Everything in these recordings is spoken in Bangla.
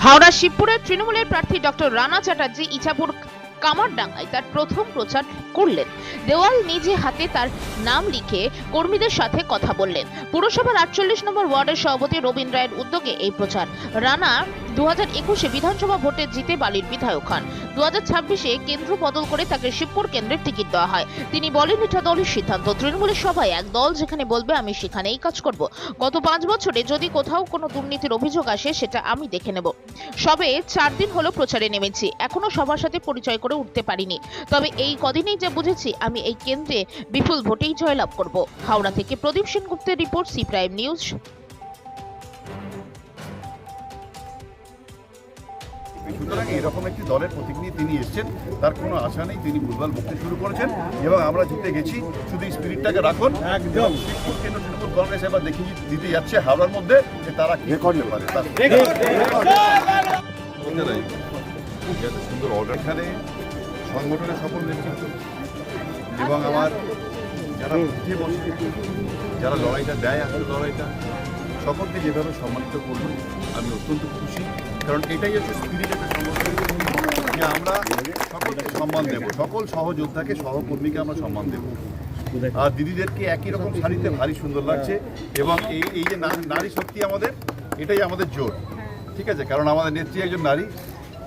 হাওড়া শিবপুরের তৃণমূলের প্রার্থী ডক্টর রানা চ্যাটার্জি ইছাপুর কামারডাঙ্গায় তার প্রথম প্রচার করলেন। দেওয়াল নিজে হাতে তার নাম লিখে কর্মীদের সাথে কথা বললেন। পুরসভার 48 নম্বর ওয়ার্ডের সভাপতি রবীন্দ্র রায়ের উদ্যোগে এই প্রচার। রানা 2021-এ বিধানসভা ভোটে জিতে বালির বিধায়ক হন। 2026-এ কেন্দ্র বদল করে তাকে শিবপুর কেন্দ্রের টিকিট দেওয়া হয়। তিনি বলেন, এটা দলের সিদ্ধান্ত। তৃণমূলের সবাই এক দল, যেখানে বলবে আমি সেখানেই কাজ করব। গত 5 বছরে যদি কোথাও কোনো দুর্নীতির অভিযোগ আসে সেটা আমি দেখে নেব। সবে 4 দিন হলো প্রচারে নেমেছি, এখনো সবার সাথে পরিচয় করে উঠতে পারিনি। তবে এই কদিনেই যা বুঝেছি, আমি এই কেন্দ্রে বিপুল ভোটেই জয়লাভ করব। হাওড়া থেকে প্রদীপ সেনগুপ্তের রিপোর্ট, সি প্রাইম নিউজ। সুতরাং এরকম একটি দলের প্রতীক নিয়ে তিনি এসেছেন, তার কোনো আশা নেই। তিনি ভুলভাল বকতে শুরু করেছেন এবং আমরা জিতে গেছি। শুধু স্পিরিটটাকে রাখুন। একদম শিবপুর কেন্দ্র তৃণমূল কংগ্রেস এবার দেখিয়ে দিতে যাচ্ছে হাওড়ার মধ্যে যে তারা কি করতে পারে। সুন্দর অর্ডার, এখানে সংগঠনের সকল নেতৃত্ব এবং আমার যারা উঠে বসে, যারা লড়াইটা দেয়, আসলে লড়াইটা সকলকে যেভাবে সম্মানিত করবেন আমি অত্যন্ত খুশি। কারণ এটাই হচ্ছে স্পিরিট একটা সংগঠন, যে আমরা সকলকে সম্মান দেবো, সকল সহযোদ্ধাকে, সহকর্মীকে আমরা সম্মান দেবো। আর দিদিদেরকে একই রকম শাড়িতে ভারী সুন্দর লাগছে এবং এই যে নারী শক্তি আমাদের, এটাই আমাদের জোর। ঠিক আছে, কারণ আমাদের নেত্রী একজন নারী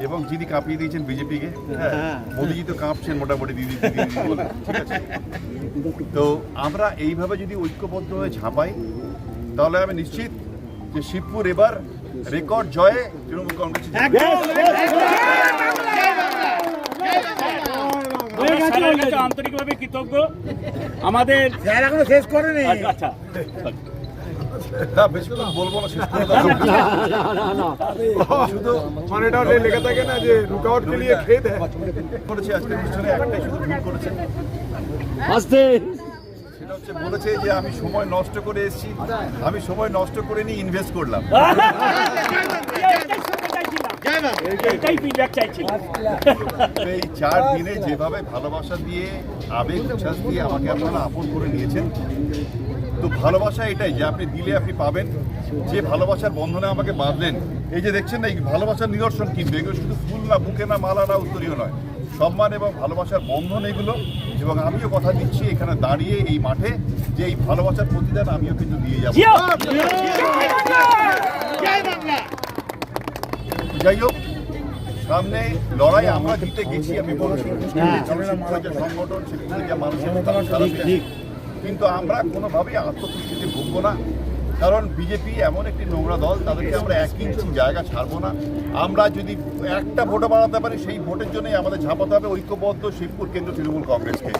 এবং যিনি কাঁপিয়ে দিয়েছেন বিজেপিকে। হ্যাঁ, মোদিজি তো কাঁপছেন মোটামুটি দিদি বলে। ঠিক আছে, তো আমরা এইভাবে যদি ঐক্যবদ্ধ হয়ে ঝাঁপাই, তাহলে আমি নিশ্চিত যে শিবপুর এবার রেকর্ড জয়ে তৃণমূল কংগ্রেস। আন্তরিকভাবে কৃতজ্ঞ। আমাদের এখনো শেষ করেনি। আচ্ছা, না বেশি কথা বলবো না, শেষ করে শুধু মানেটা লেখা থাকে না যে রুটআউট কে লিয়ে খেয়ে দেয় করেছে। আজকে পিছনে একটাই শুধু ভুল করেছে, সেটা হচ্ছে বলেছে যে আমি সময় নষ্ট করে এসেছি। আমি সময় নষ্ট করে নিয়ে ইনভেস্ট করলাম। এই 4 দিনে যেভাবে ভালোবাসা দিয়ে, আবেগ উচ্ছ্বাস দিয়ে আমাকে আপনারা আপন করে নিয়েছেন, তো ভালোবাসা এটাই যে আপনি দিলে আপনি পাবেন। যে ভালোবাসার বন্ধনে আমাকে বাঁধলেন, এই যে দেখছেন না, এই ভালোবাসার নিদর্শন কিন্তু এগুলো শুধু ফুল না, বুকে না, মালা না, উত্তরীয় নয়, সম্মান এবং ভালোবাসার বন্ধন এগুলো। এবং আমিও কথা দিচ্ছি এখানে দাঁড়িয়ে এই মাঠে যে এই ভালোবাসার প্রতিদান আমিও কিন্তু দিয়ে যাব। যাই হোক, সামনে লড়াই আমরা জিতে গেছি, আমি বলছি সংগঠন, মানুষের, কিন্তু আমরা কোনোভাবেই আত্মতুষ্টিতে ভুগবো না। কারণ বিজেপি এমন একটি নোংরা দল, তাদেরকে আমরা 1 ইঞ্চি জায়গা ছাড়বো না। আমরা যদি একটা ভোটে বাড়াতে পারি, সেই ভোটের জন্যই আমাদের ঝাঁপাতে হবে ঐক্যবদ্ধ শিবপুর কেন্দ্র তৃণমূল কংগ্রেসকে।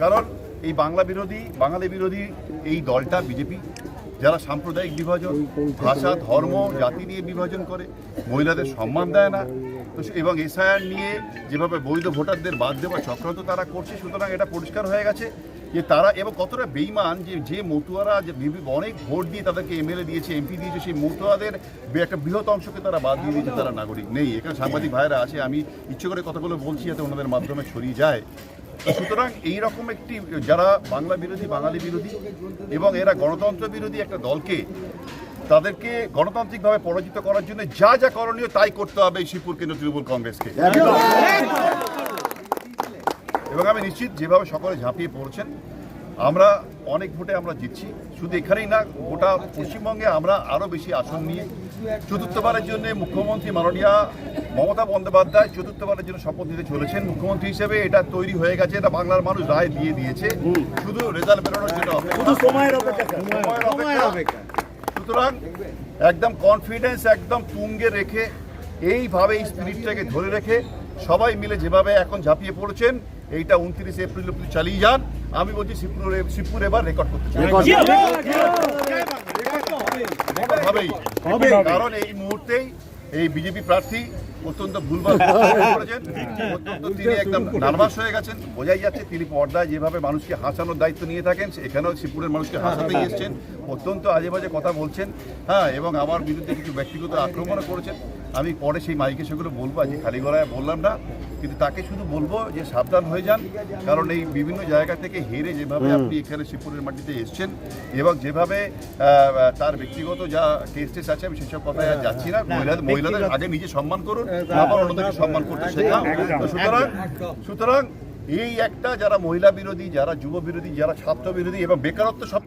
কারণ এই বাঙালি বিরোধী এই দলটা বিজেপি, যারা সাম্প্রদায়িক বিভাজন, ভাষা, ধর্ম, জাতি নিয়ে বিভাজন করে, মহিলাদের সম্মান দেয় না, এবং এসআইআর নিয়ে যেভাবে বৈধ ভোটারদের বাদ দেওয়ার চক্রান্ত তারা করছে। সুতরাং এটা পরিষ্কার হয়ে গেছে যে তারা এবং কতটা বেইমান, যে মতুয়ারা যে অনেক ভোট দিয়ে তাদেরকে এমএলএ দিয়েছে, এমপি দিয়েছে, সেই মতুয়াদের একটা বৃহৎ অংশকে তারা বাদ দিয়ে দিয়েছে, তারা নাগরিক নেই। এখানে সাংবাদিক ভাইরা আছে, আমি ইচ্ছে করে কথাগুলো বলছি যাতে ওনাদের মাধ্যমে ছড়িয়ে যায়। সুতরাং এইরকম একটি যারা বাংলা বিরোধী, বাঙালি বিরোধী এবং এরা গণতন্ত্র বিরোধী একটা দলকে, তাদেরকে গণতান্ত্রিকভাবে পরাজিত করার জন্য যা যা করণীয় তাই করতে হবে এই শিবপুর কেন্দ্র তৃণমূল কংগ্রেসকে। এবং আমি নিশ্চিত যেভাবে সকলে ঝাঁপিয়ে পড়ছেন, আমরা অনেক ভোটে আমরা জিতছি। শুধু এখানেই না, গোটা পশ্চিমবঙ্গে আমরা আরও বেশি আসন নিয়ে চতুর্থবারের জন্য মুখ্যমন্ত্রী মাননীয়া মমতা বন্দ্যোপাধ্যায় চতুর্থবারের জন্য শপথ নিতে চলেছেন। মুখ্যমন্ত্রী হিসেবে এটা তৈরি হয়ে গেছে, এটা বাংলার মানুষ রায় দিয়ে দিয়েছে, শুধু রেজাল্ট বেরোনোর জন্য সময়ের অপেক্ষা। সুতরাং একদম কনফিডেন্স একদম তুঙ্গে রেখে, এইভাবে এই স্পিরিটটাকে ধরে রেখে সবাই মিলে যেভাবে এখন ঝাঁপিয়ে পড়েছেন, এইটা 29 এপ্রিল অব্দি চালিয়ে যান। আমি বলছি শিবপুর এবার রেকর্ড করতে চাই, কারণ এই মুহূর্তেই এই বিজেপি প্রার্থী অত্যন্ত ভুলভাল করেছেন, অত্যন্ত তিনি একদম নার্ভাস হয়ে গেছেন। বোঝাই যাচ্ছে তিনি পর্দায় যেভাবে মানুষকে হাসানোর দায়িত্ব নিয়ে থাকেন, এখানেও শিবপুরের মানুষকে হাসাতেই এসছেন, অত্যন্ত আজে বাজে কথা বলছেন। হ্যাঁ, এবং আমার বিরুদ্ধে কিছু ব্যক্তিগত আক্রমণও করেছেন। আমি পরে সেই মাইকে সেগুলো বলবো, আজকে খালি গলায় বললাম না, কিন্তু তাকে শুধু বলবো যে সাবধান হয়ে যান, কারণ এই বিভিন্ন জায়গা থেকে হেরে যেভাবে আপনি এখানে শিবপুরের মাটিতে এসছেন এবং যেভাবে তার ব্যক্তিগত যা টেস্ট আছে, আমি সেসব কথায় আর যাচ্ছি না। মহিলাদের আগে নিজে সম্মান করুন, আবার অন্যদেরকে সম্মান করতে শেখান। সুতরাং এই একটা যারা মহিলা বিরোধী, যারা যুব বিরোধী, যারা ছাত্র বিরোধী এবং বেকারত্ব সব